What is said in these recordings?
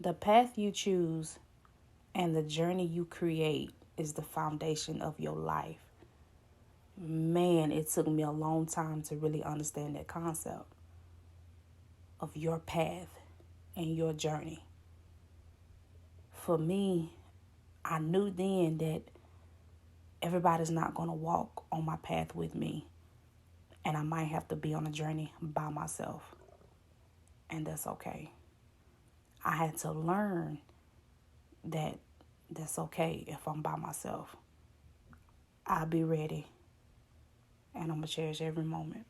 The path you choose and the journey you create is the foundation of your life. Man, it took me a long time to really understand that concept of your path and your journey. For me, I knew then that everybody's not going to walk on my path with me, and I might have to be on a journey by myself, and that's okay. I had to learn that that's okay if I'm by myself. I'll be ready, and I'm going to cherish every moment.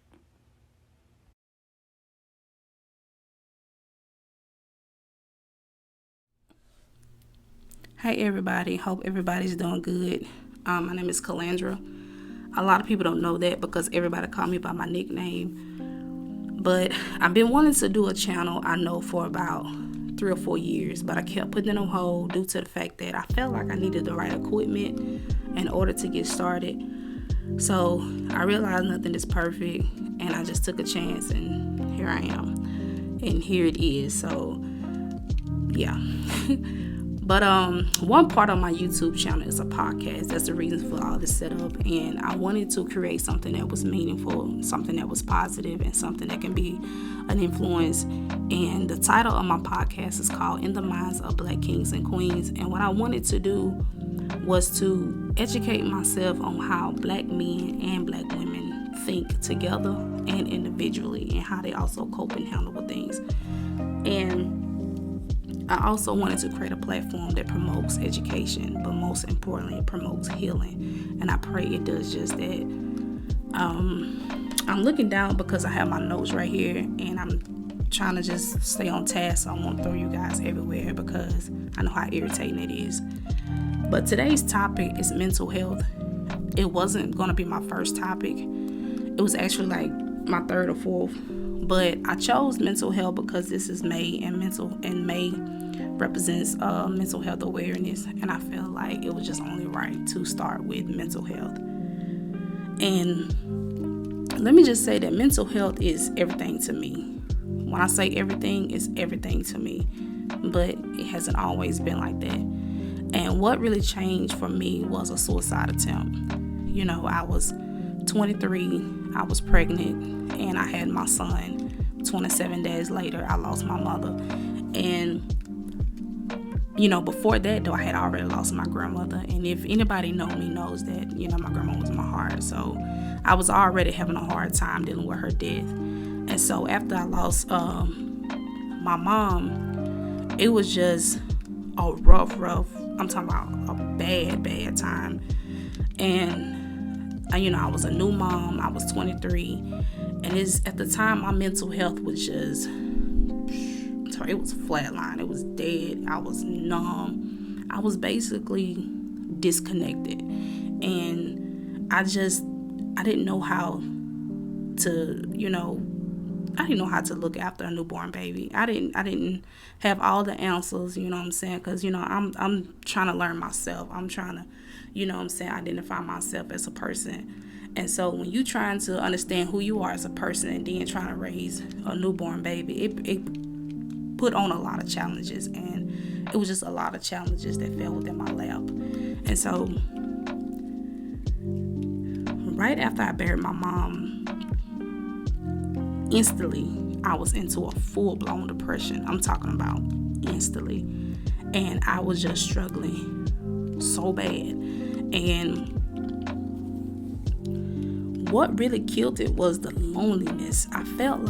Hey everybody, hope everybody's doing good. My name is Kalandra. A lot of people don't know that because everybody call me by my nickname. But I've been wanting to do a channel, I know, for about 3 or 4 years, but I kept putting it on hold due to the fact that I felt like I needed the right equipment in order to get started. So I realized nothing is perfect, and I just took a chance, and here I am. And here it is. So yeah. But one part of my YouTube channel is a podcast. That's the reason for all this setup. And I wanted to create something that was meaningful, something that was positive, and something that can be an influence. And the title of my podcast is called In the Minds of Black Kings and Queens. And what I wanted to do was to educate myself on how black men and black women think together and individually, and how they also cope and handle with things. And I also wanted to create a platform that promotes education, but most importantly, it promotes healing. And I pray it does just that. I'm looking down because I have my notes right here, and I'm trying to just stay on task. So I won't throw you guys everywhere because I know how irritating it is. But today's topic is mental health. It wasn't going to be my first topic. It was actually like my third or fourth. But I chose mental health because this is May, and May represents mental health awareness, and I feel like it was just only right to start with mental health. And let me just say that mental health is everything to me. When I say everything, it's everything to me, but it hasn't always been like that. And what really changed for me was a suicide attempt. You know, I was 23, I was pregnant, and I had my son. 27 days later, I lost my mother. And you know, before that, though, I had already lost my grandmother. And if anybody know me knows that, you know, my grandma was my heart. So I was already having a hard time dealing with her death. And so after I lost my mom, it was just a rough, I'm talking about a bad time. And, you know, I was a new mom. I was 23. And at the time, my mental health was just... it was flatline. It was dead. I was numb. I was basically disconnected, and I didn't know how to, I didn't know how to look after a newborn baby. I didn't have all the answers, you know what I'm saying? Because, I'm trying to learn myself. I'm trying to, identify myself as a person. And so when you trying to understand who you are as a person and then trying to raise a newborn baby, it put on a lot of challenges, and it was just a lot of challenges that fell within my lap. And so right after I buried my mom, instantly I was into a full-blown depression. I'm talking about instantly. And I was just struggling so bad. And what really killed it was the loneliness. I felt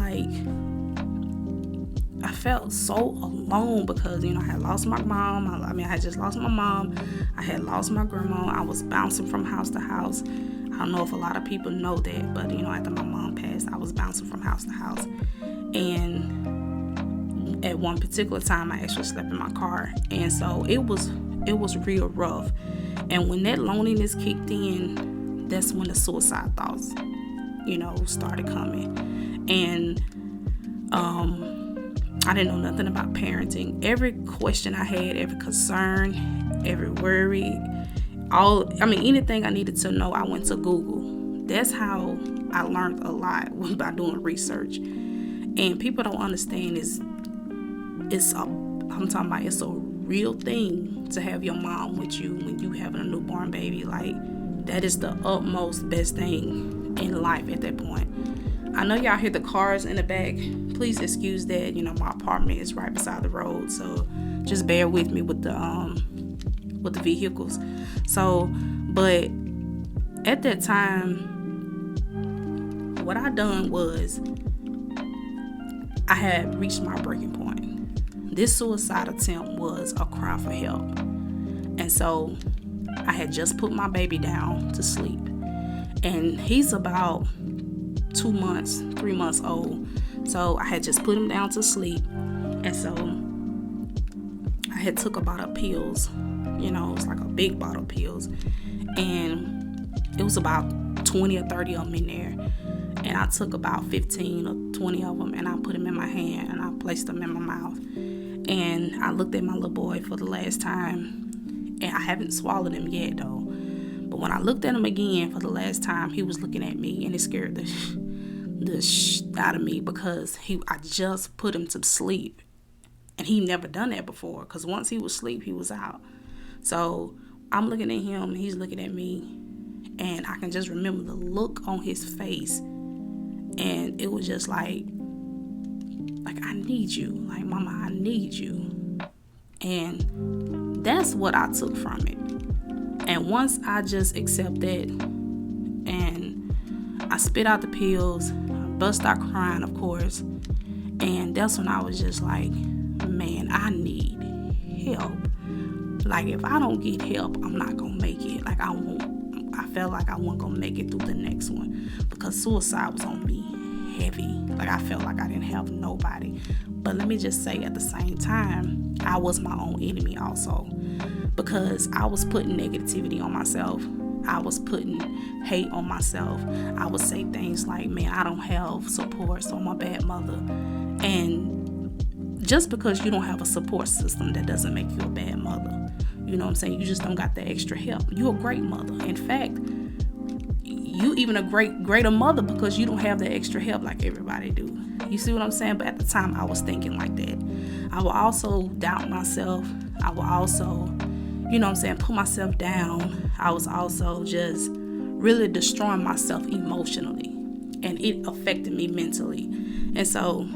so alone because, I had lost my mom. I had just lost my mom. I had lost my grandma. I was bouncing from house to house. I don't know if a lot of people know that, but, after my mom passed, I was bouncing from house to house. And at one particular time, I actually slept in my car. And so it was real rough. And when that loneliness kicked in, that's when the suicide thoughts, started coming. And, I didn't know nothing about parenting. Every question I had, every concern, every worry, anything I needed to know, I went to Google. That's how I learned a lot by doing research. And people don't understand it's I'm talking about it's a real thing to have your mom with you when you having a newborn baby. Like, that is the utmost best thing in life at that point. I know y'all hear the cars in the back. Please excuse that. You know, my apartment is right beside the road, so just bear with me with the vehicles. So, but at that time, what I done was I had reached my breaking point. This suicide attempt was a cry for help. And so I had just put my baby down to sleep. And he's about 3 months old. So I had just put him down to sleep. And so I had took a bottle of pills. You know, it was like a big bottle of pills. And it was about 20 or 30 of them in there. And I took about 15 or 20 of them and I put them in my hand and I placed them in my mouth. And I looked at my little boy for the last time. And I haven't swallowed him yet, though. But when I looked at him again for the last time, he was looking at me, and it scared the out of me, because I just put him to sleep, and he never done that before. Because once he was asleep, he was out. So I'm looking at him, he's looking at me, and I can just remember the look on his face, and it was just like I need you, like, Mama, I need you. And that's what I took from it. And once I just accept that, and I spit out the pills, I bust out crying, of course, and that's when I was just like, man, I need help. Like, if I don't get help, I'm not gonna make it. Like, I felt like I wasn't gonna make it through the next one, because suicide was on me heavy. Like, I felt like I didn't have nobody. But let me just say, at the same time, I was my own enemy also, because I was putting negativity on myself. I was putting hate on myself. I would say things like, man, I don't have support, so I'm a bad mother. And just because you don't have a support system, that doesn't make you a bad mother. You know what I'm saying? You just don't got the extra help. You're a great mother. In fact, you even a greater mother, because you don't have the extra help like everybody do. You see what I'm saying? But at the time, I was thinking like that. I will also doubt myself. I will also, you know what I'm saying, put myself down. I was also just really destroying myself emotionally, and it affected me mentally. And so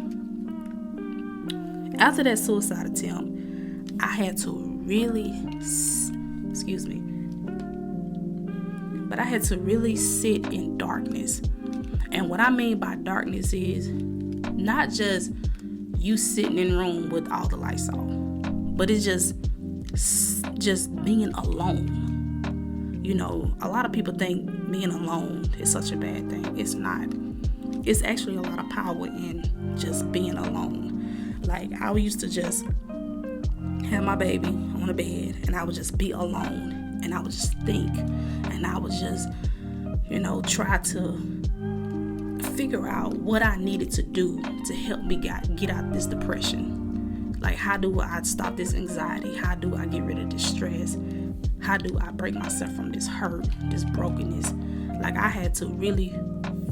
after that suicide attempt, I had to really, but I had to really sit in darkness. And what I mean by darkness is not just you sitting in a room with all the lights on, but it's just being alone. You know, a lot of people think being alone is such a bad thing. It's not. It's actually a lot of power in just being alone. Like, I used to just have my baby on the bed, and I would just be alone, and I would just think, and I would just, you know, try to figure out what I needed to do to help me get out this depression. Like, how do I stop this anxiety? How do I get rid of this stress? How do I break myself from this hurt, this brokenness? Like, I had to really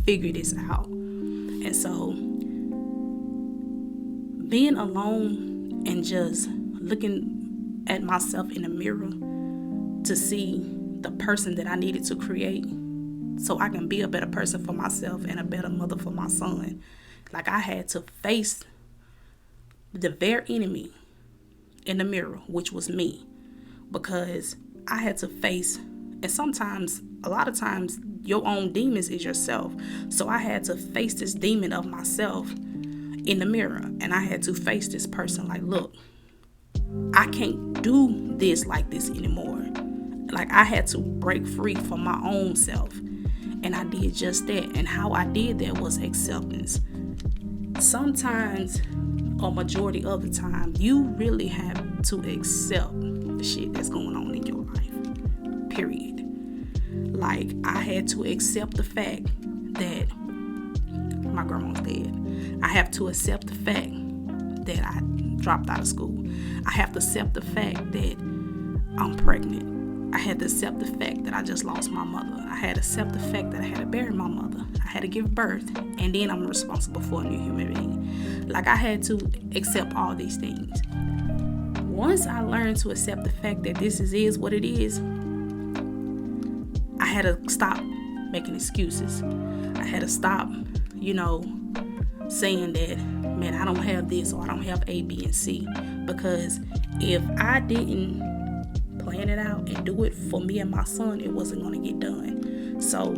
figure this out. And so being alone and just looking at myself in the mirror to see the person that I needed to create so I can be a better person for myself and a better mother for my son. Like, I had to face the very enemy in the mirror, which was me, because I had to face, and sometimes, a lot of times, your own demons is yourself. So I had to face this demon of myself in the mirror, and I had to face this person like, look, I can't do this like this anymore. Like, I had to break free from my own self, and I did just that. And how I did that was acceptance. Sometimes, or majority of the time, you really have to accept the shit that's going on in your life, period. Like, I had to accept the fact that my grandma's dead. I have to accept the fact that I dropped out of school. I have to accept the fact that I'm pregnant. I had to accept the fact that I just lost my mother. I had to accept the fact that I had to bury my mother. I had to give birth, and then I'm responsible for a new human being. Like, I had to accept all these things. once I learned to accept the fact that this is what it is, I had to stop making excuses. I had to stop, saying that, man, I don't have this or I don't have A, B, and C. Because if I didn't plan it out and do it for me and my son, it wasn't going to get done. So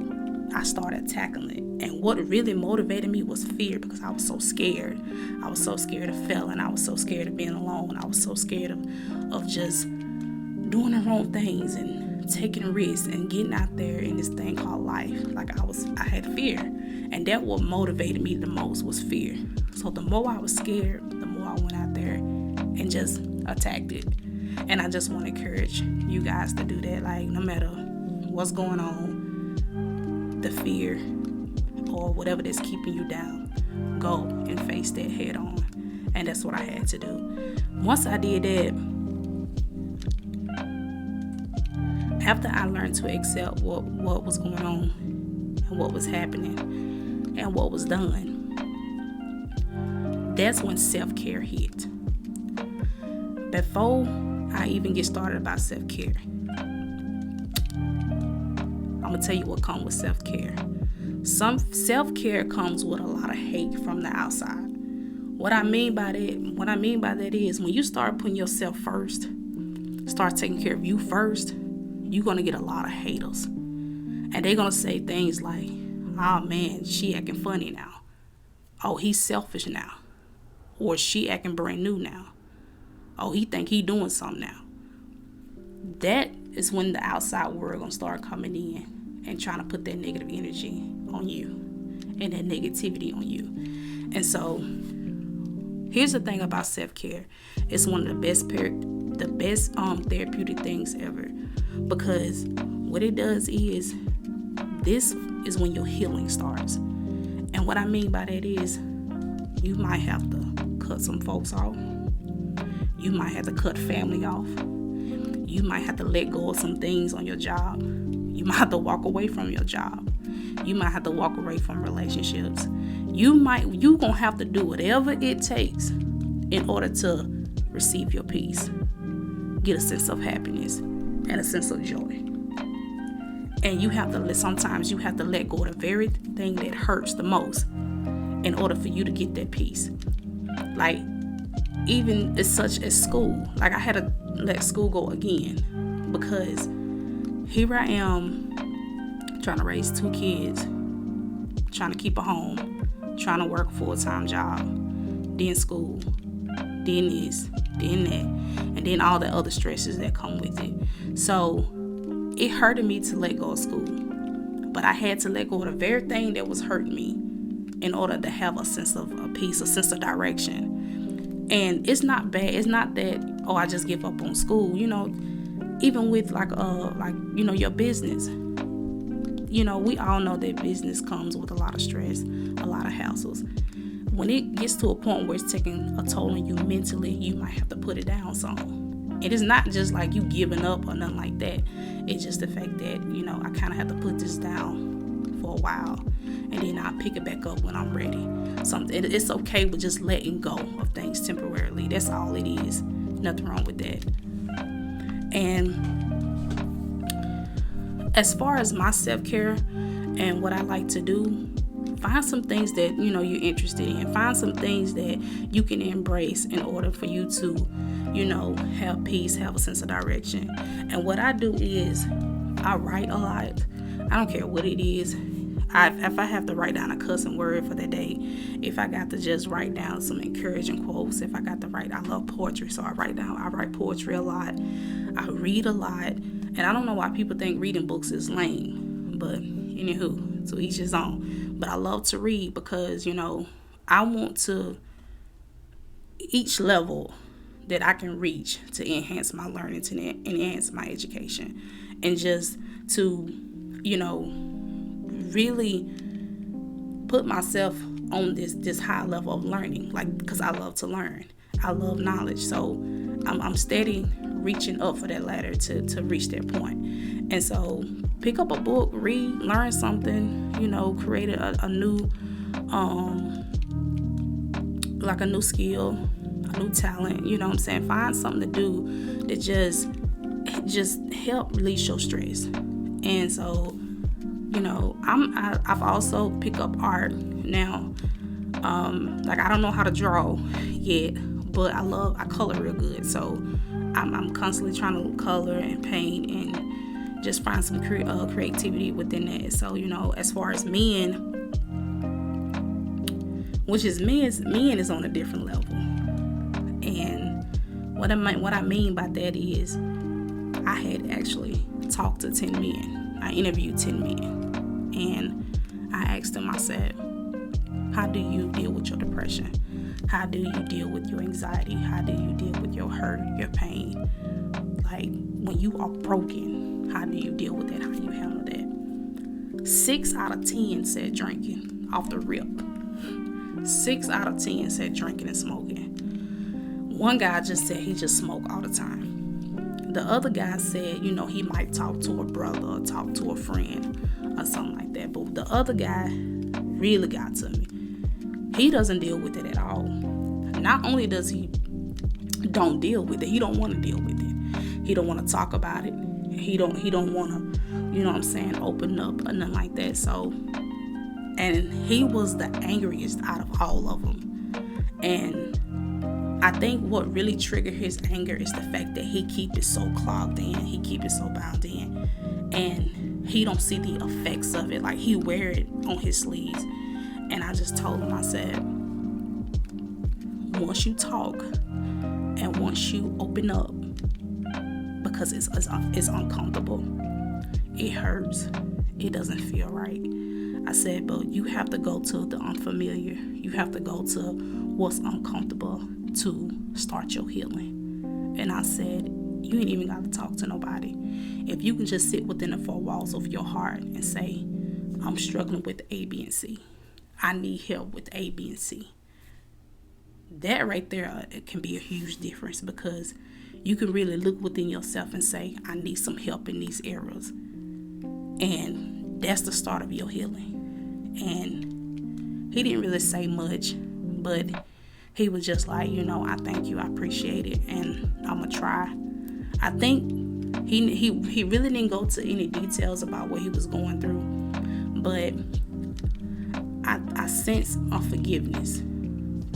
I started tackling it. And what really motivated me was fear, because I was so scared. I was so scared of failing. I was so scared of being alone. I was so scared of just doing the wrong things and taking risks and getting out there in this thing called life. Like I had fear. And that what motivated me the most was fear. So the more I was scared, the more I went out there and just attacked it. And I just want to encourage you guys to do that. Like, no matter what's going on, the fear or whatever that's keeping you down, go and face that head on. And that's what I had to do. Once I did that, after I learned to accept what was going on and what was happening and what was done, that's when self-care hit. Before I even get started about self-care, I'm going to tell you what comes with self-care. Some self-care comes with a lot of hate from the outside. What I mean by that is when you start putting yourself first, start taking care of you first, you're going to get a lot of haters. And they're going to say things like, oh man, she acting funny now. Oh, he's selfish now. Or she acting brand new now. Oh, he think he doing something now. That is when the outside world going to start coming in and trying to put that negative energy on you and that negativity on you. And so here's the thing about self-care. It's one of the best therapeutic things ever, because what it does is, this is when your healing starts. And what I mean by that is, you might have to cut some folks off. You might have to cut family off. You might have to let go of some things on your job. You might have to walk away from your job. You might have to walk away from relationships. You gonna have to do whatever it takes in order to receive your peace, get a sense of happiness and a sense of joy. And sometimes you have to let go of the very thing that hurts the most in order for you to get that peace. Like, even as such as school. Like, I had to let school go again, because here I am trying to raise 2 kids, trying to keep a home, trying to work a full-time job, then school, then this, then that, and then all the other stresses that come with it. So it hurted me to let go of school, but I had to let go of the very thing that was hurting me in order to have a sense of peace, a sense of direction. And it's not bad. It's not that, oh, I just give up on school. Even with your business. We all know that business comes with a lot of stress, a lot of hassles. When it gets to a point where it's taking a toll on you mentally, you might have to put it down some. It is not just like you giving up or nothing like that. It's just the fact that, I kind of have to put this down for a while, and then I'll pick it back up when I'm ready. It's okay with just letting go of things temporarily. That's all it is. Nothing wrong with that. And as far as my self-care and what I like to do, find some things that you're interested in. Find some things that you can embrace in order for you to have peace, have a sense of direction. And what I do is I write a lot. I don't care what it is. If I have to write down a cussing word for the day, if I got to just write down some encouraging quotes, if I got to write, I love poetry, so I write poetry a lot. I read a lot. And I don't know why people think reading books is lame, but anywho, to each his own. But I love to read because, I want to, each level that I can reach to enhance my learning, to enhance my education, and just to, really put myself on this high level of learning, because I love to learn. I love knowledge. So I'm steady reaching up for that ladder to reach that point. And so pick up a book, read, learn something, create a new, a new skill, a new talent, you know what I'm saying? Find something to do that just help release your stress. And so, you know, I've also picked up art now. Like, I don't know how to draw yet, but I color real good. So I'm constantly trying to color and paint and just find some creativity within that. So, you know, as far as men, which is men is on a different level. And what I mean by that is, I had actually talked to 10 men. I interviewed 10 men. And I asked them, I said, how do you deal with your depression? How do you deal with your anxiety? How do you deal with your hurt, your pain? Like, when you are broken, how do you deal with that? How do you handle that? 6 out of 10 said drinking, off the rip. 6 out of 10 said drinking and smoking. One guy just said he just smoked all the time. The other guy said, you know, he might talk to a brother or talk to a friend or something like that. But the other guy really got to me. He doesn't deal with it at all. Not only does he don't deal with it, he don't want to deal with it. He don't want to talk about it. He don't want to, you know what I'm saying, open up or nothing like that. So, and he was the angriest out of all of them. And I think what really triggered his anger is the fact that he keep it so clogged in, he keep it so bound in, and he don't see the effects of it. Like, he wear it on his sleeves. And I just told him, I said, once you talk and once you open up, because it's uncomfortable, it hurts, it doesn't feel right. I said, but you have to go to the unfamiliar. You have to go to what's uncomfortable to start your healing. And I said, you ain't even got to talk to nobody. If you can just sit within the 4 walls of your heart and say, I'm struggling with A, B, and C. I need help with A, B, and C. That right there, it can be a huge difference, because you can really look within yourself and say, I need some help in these areas. And that's the start of your healing. And he didn't really say much, but he was just like, you know, I thank you, I appreciate it, and I'm gonna try. I think he really didn't go to any details about what he was going through, but I sense unforgiveness.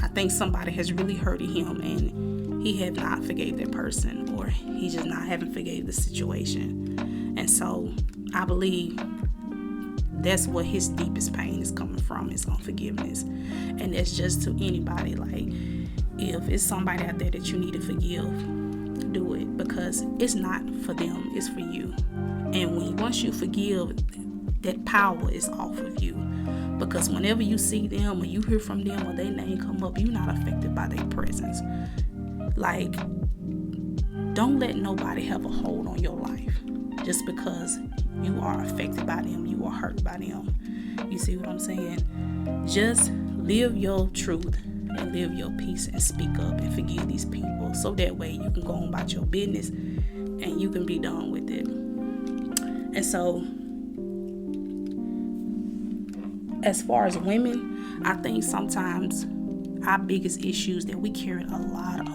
I think somebody has really hurted him, and he had not forgave that person, or he just not haven't forgave the situation. And so I believe that's what his deepest pain is coming from, is unforgiveness. And that's just to anybody. Like, if it's somebody out there that you need to forgive, do it, because it's not for them, it's for you. And once you forgive, that power is off of you. Because whenever you see them or you hear from them or their name come up, you're not affected by their presence. Like, don't let nobody have a hold on your life just because you are affected by them, you are hurt by them. You see what I'm saying? Just live your truth and live your peace and speak up and forgive these people, so that way you can go on about your business and you can be done with it. And so, as far as women, I think sometimes our biggest issues that we carry a load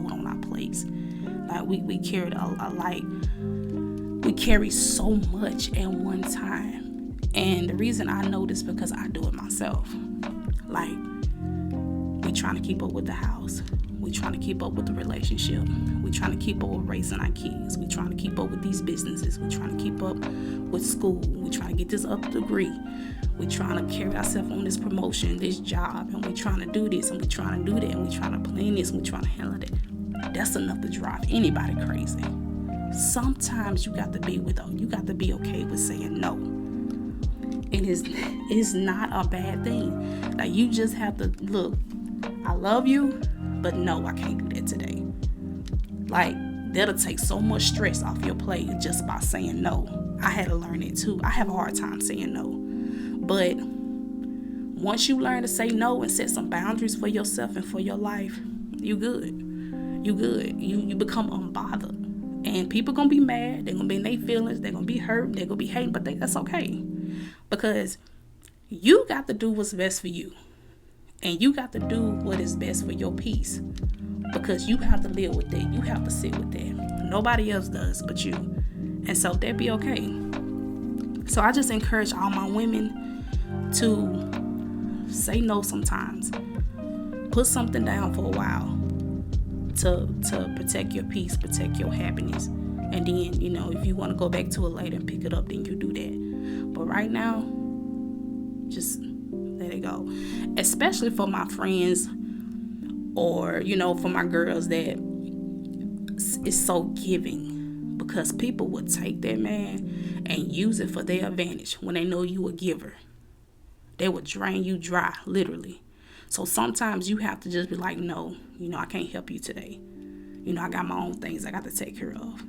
on our plates. Like, we carry so much at one time. And the reason I know this because I do it myself. Like, we trying to keep up with the house. We trying to keep up with the relationship. We trying to keep up with raising our kids. We trying to keep up with these businesses. We trying to keep up with school. We trying to get this up degree. We trying to carry ourselves on this promotion, this job, and we trying to do this, and we trying to do that, and we trying to plan this, and we trying to handle that. That's enough to drive anybody crazy. Sometimes you got to be okay with saying no. And it's not a bad thing. Like, you just have to look, I love you, but no, I can't do that today. Like, that'll take so much stress off your plate just by saying no. I had to learn it too. I have a hard time saying no. But once you learn to say no and set some boundaries for yourself and for your life, you good. You good. You become unbothered. And people gonna be mad. They're gonna be in their feelings. They're gonna be hurt. They're gonna be hating. But that's okay. Because you got to do what's best for you. And you got to do what is best for your peace. because you have to live with that. You have to sit with that. Nobody else does but you. And so that'd be okay. So I just encourage all my women to say no sometimes. Put something down for a while to protect your peace, protect your happiness. And then, if you want to go back to it later and pick it up, then you do that. But right now, just let it go. Especially for my friends or, for my girls that is so giving. Because people would take that man and use it for their advantage when they know you a giver. They would drain you dry, literally. So sometimes you have to just be like, no, I can't help you today. I got my own things I got to take care of.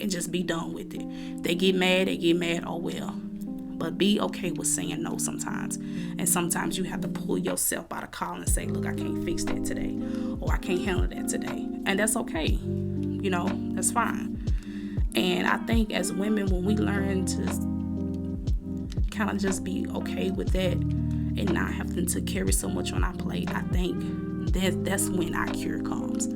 And just be done with it. They get mad, oh well. But be okay with saying no sometimes. And sometimes you have to pull yourself out of collar and say, look, I can't fix that today. Or I can't handle that today. And that's okay. That's fine. And I think as women, when we learn to kind of just be okay with that and not having to carry so much on our plate, I think that's when our cure comes.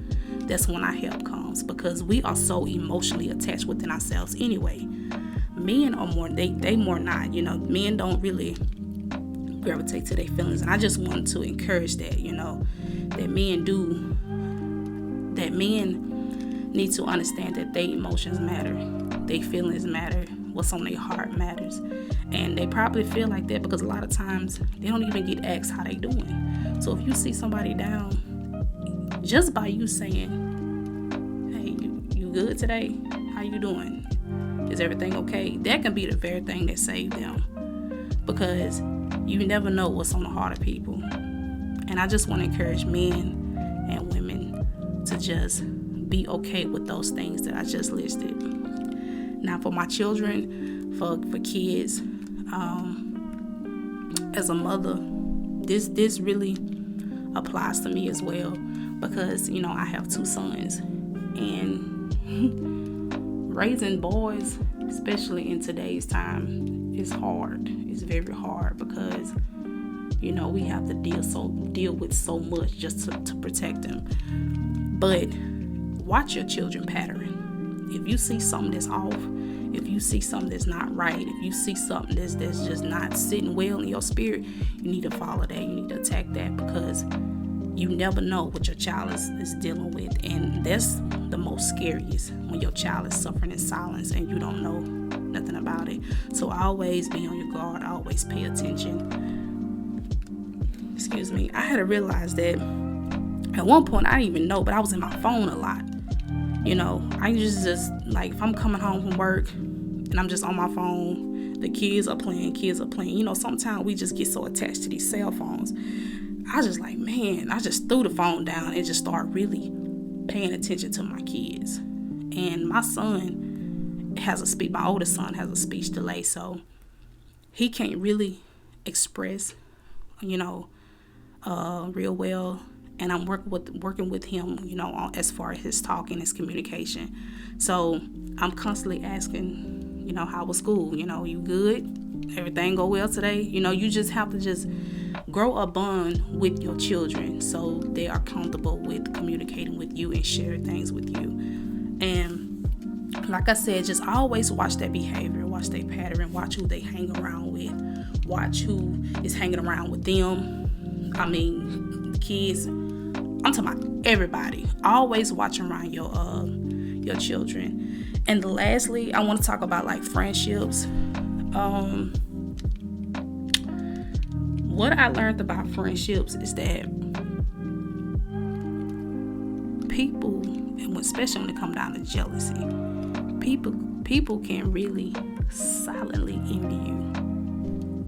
That's when our help comes, because we are so emotionally attached within ourselves anyway. Men are more, they more not, men don't really gravitate to their feelings. And I just want to encourage that, that men need to understand that their emotions matter, their feelings matter, what's on their heart matters. And they probably feel like that because a lot of times they don't even get asked how they doing. So if you see somebody down, just by you saying, hey, you good today? How you doing? Is everything okay? That can be the very thing that saved them, because you never know what's on the heart of people. And I just want to encourage men and women to just be okay with those things that I just listed. Now for my children, for kids, as a mother, this really applies to me as well, because I have 2 sons, and raising boys, especially in today's time, is hard. It's very hard because we have to deal with so much just to protect them. But watch your children pattern. If you see something that's off, if you see something that's not right, if you see something that's just not sitting well in your spirit, you need to follow that. You need to attack that, because you never know what your child is dealing with. And that's the most scariest, when your child is suffering in silence and you don't know nothing about it. So always be on your guard. Always pay attention. Excuse me. I had to realize that at one point, I didn't even know, but I was in my phone a lot. I just like, if I'm coming home from work and I'm just on my phone, the kids are playing. Sometimes we just get so attached to these cell phones. I just like, man, I just threw the phone down and just started really paying attention to my kids. And my son my oldest son has a speech delay, so he can't really express, real well. And I'm working with him, as far as his talking, his communication. So I'm constantly asking, how was school? You good? Everything go well today? You just have to just grow a bond with your children so they are comfortable with communicating with you and share things with you. And like I said, just always watch their behavior, watch their pattern, watch who they hang around with, watch who is hanging around with them. I mean, kids, I'm talking about everybody. Always watch around your children. And lastly, I want to talk about like friendships. What I learned about friendships is that people, and especially when it comes down to jealousy, people can really silently envy you,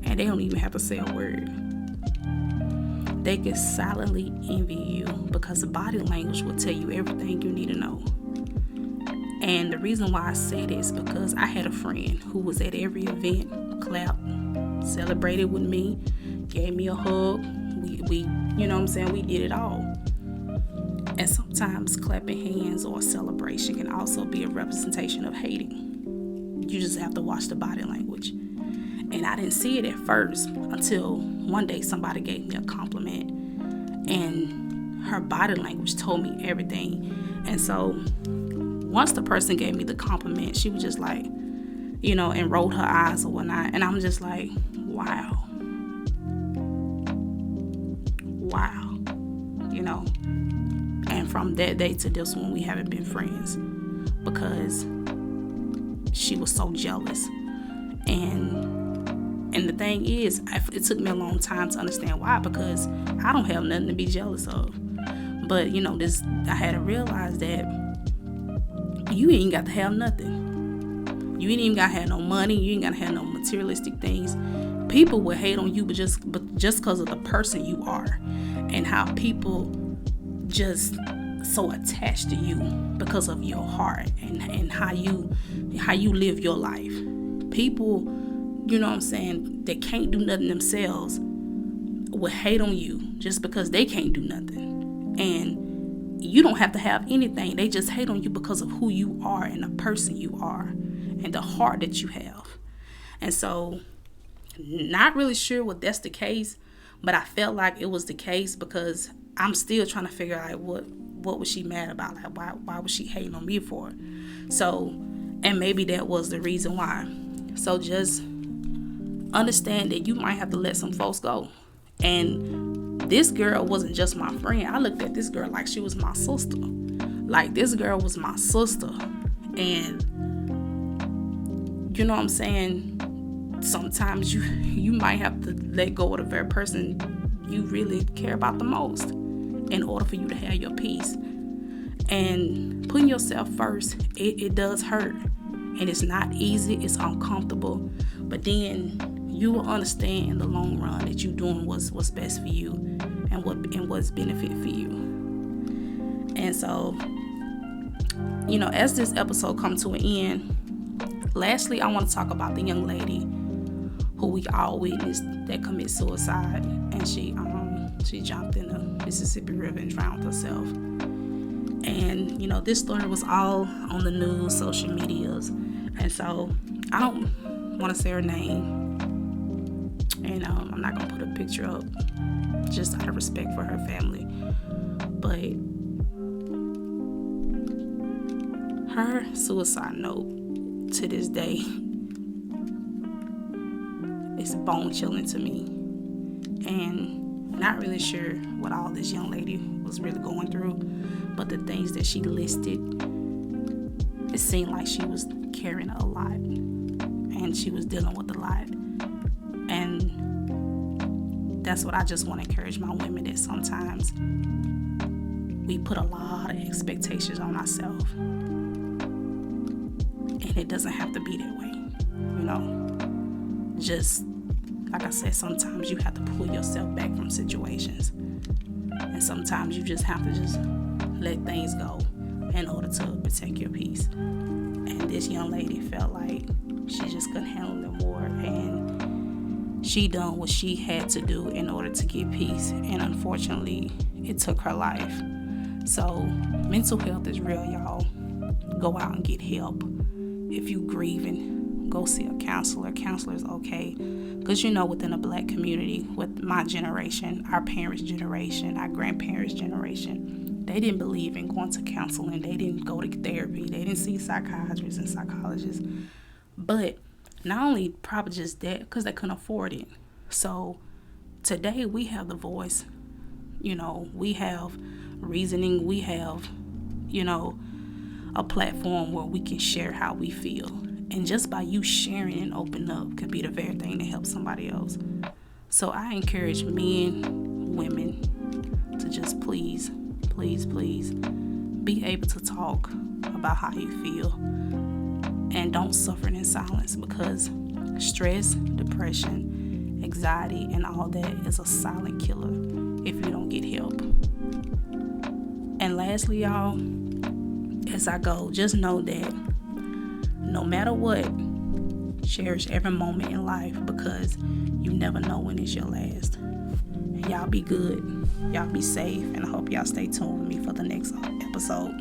and they don't even have to say a word. They can silently envy you because the body language will tell you everything you need to know. And the reason why I say this is because I had a friend who was at every event, clapped, celebrated with me, gave me a hug. We we did it all. And sometimes clapping hands or celebration can also be a representation of hating. You just have to watch the body language. And I didn't see it at first until one day somebody gave me a compliment. And her body language told me everything. And so once the person gave me the compliment, she was just like, and rolled her eyes or whatnot. And I'm just like, wow. And from that day to this one, we haven't been friends because she was so jealous. And the thing is, it took me a long time to understand why, because I don't have nothing to be jealous of. But, I had to realize that you ain't got to have nothing. You ain't even got to have no money. You ain't got to have no materialistic things. People will hate on you, but just because of the person you are, and how people just so attached to you because of your heart and how you live your life. People, that can't do nothing themselves will hate on you just because they can't do nothing. And you don't have to have anything. They just hate on you because of who you are and the person you are and the heart that you have. And so, not really sure what that's the case, but I felt like it was the case because I'm still trying to figure out what was she mad about? Like why was she hating on me for? So, and maybe that was the reason why. So just understand that you might have to let some folks go. And this girl wasn't just my friend. I looked at this girl like she was my sister. Like, this girl was my sister. And you know what I'm saying? Sometimes you might have to let go of the very person you really care about the most in order for you to have your peace. And putting yourself first, it does hurt. And it's not easy, it's uncomfortable. But then you will understand in the long run that you're doing what's best for you and what's benefit for you. And so, as this episode comes to an end, lastly, I want to talk about the young lady who we all witnessed that commit suicide, and she jumped in the Mississippi River and drowned herself. And this story was all on the news, social medias, and so I don't want to say her name, and I'm not gonna put a picture up just out of respect for her family, but her suicide note to this day is bone chilling to me, and not really sure what all this young lady was really going through, but the things that she listed, it seemed like she was carrying a lot and she was dealing with a lot. And that's what I just want to encourage my women, that sometimes we put a lot of expectations on ourselves, and it doesn't have to be that way. Just like I said, sometimes you have to pull yourself back from situations, and sometimes you just have to just let things go in order to protect your peace. And this young lady felt like she just couldn't handle it more, and she done what she had to do in order to get peace, and unfortunately it took her life. So mental health is real, y'all. Go out and get help. If you grieving, go see a counselor. Counselor is okay, because within the Black community, with my generation, our parents' generation, our grandparents' generation, they didn't believe in going to counseling. They didn't go to therapy. They didn't see psychiatrists and psychologists. But not only probably just that, because they couldn't afford it. So today we have the voice. We have reasoning. We have, a platform where we can share how we feel. And just by you sharing and opening up could be the very thing that helps somebody else. So I encourage men, women to just please be able to talk about how you feel, and don't suffer in silence, because stress, depression, anxiety, and all that is a silent killer if you don't get help. And lastly, y'all, as I go, just know that no matter what, cherish every moment in life, because you never know when it's your last. And y'all be good. Y'all be safe. And I hope y'all stay tuned with me for the next episode.